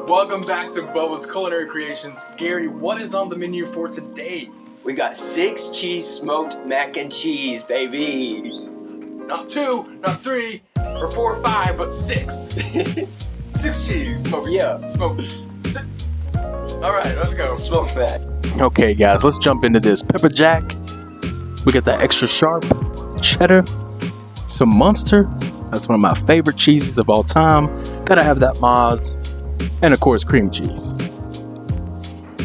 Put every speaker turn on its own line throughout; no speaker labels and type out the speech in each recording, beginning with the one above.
Welcome back to Bubba's Culinary Creations. Gary, what is on the menu for today?
We got 6 cheese smoked mac and cheese, baby.
Not 2, not 3, or 4 or 5, but 6. 6 cheese. Smoked.
Yeah.
Smoked. 6. All right, let's go.
Smoked mac.
Okay, guys, let's jump into this. Pepper jack. We got that extra sharp cheddar. Some Muenster. That's one of my favorite cheeses of all time. Gotta have that Mozz. And of course, cream cheese.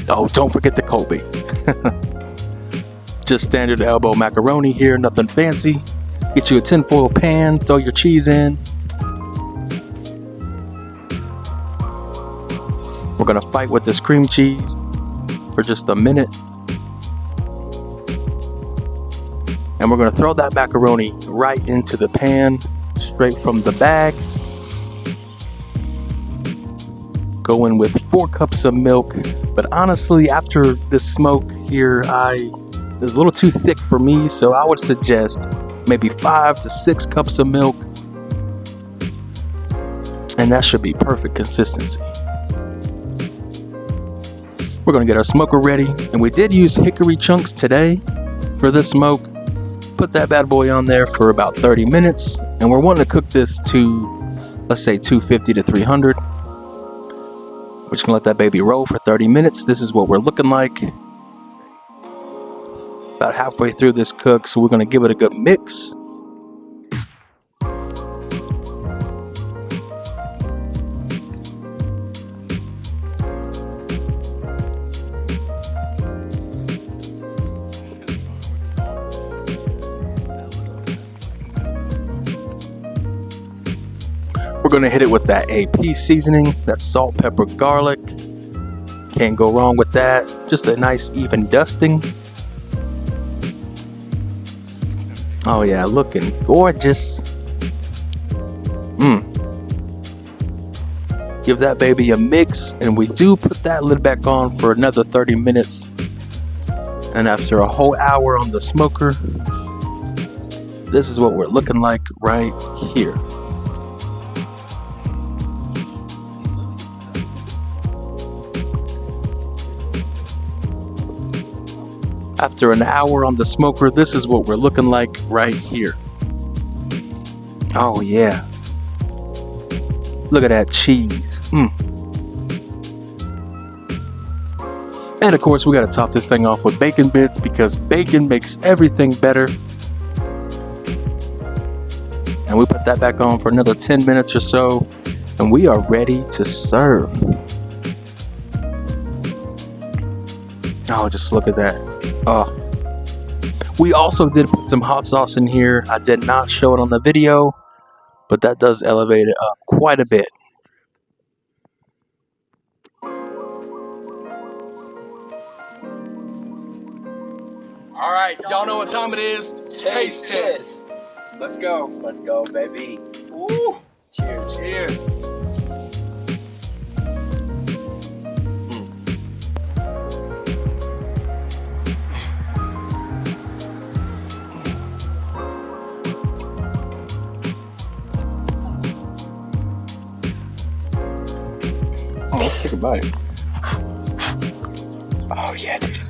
Oh, don't forget the Colby. Just standard elbow macaroni here, nothing fancy. Get you a tinfoil pan, throw your cheese in. We're gonna fight with this cream cheese for just a minute. And we're gonna throw that macaroni right into the pan, straight from the bag. Go in with 4 cups of milk. But honestly, after this smoke here, it's a little too thick for me, so I would suggest maybe 5 to 6 cups of milk. And that should be perfect consistency. We're gonna get our smoker ready, and we did use hickory chunks today for this smoke. Put that bad boy on there for about 30 minutes, and we're wanting to cook this to, let's say, 250 to 300. We're just gonna let that baby roll for 30 minutes. This is what we're looking like. About halfway through this cook, so we're gonna give it a good mix. We're gonna hit it with that AP seasoning, that salt, pepper, garlic. Can't go wrong with that. Just a nice even dusting. Oh yeah, looking gorgeous. Give that baby a mix, and we do put that lid back on for another 30 minutes. And after a whole hour on the smoker, this is what we're looking like right here. After an hour on the smoker, this is what we're looking like right here. Oh yeah. Look at that cheese. And of course, we gotta top this thing off with bacon bits because bacon makes everything better. And we put that back on for another 10 minutes or so, and we are ready to serve. Oh, just look at that. Oh. We also did put some hot sauce in here. I did not show it on the video, but that does elevate it up quite a bit.
All right, y'all know what time it is. Taste test. Let's go.
Let's go, baby.
Woo.
Cheers.
Cheers.
Oh, let's take a bite.
Oh yeah, dude.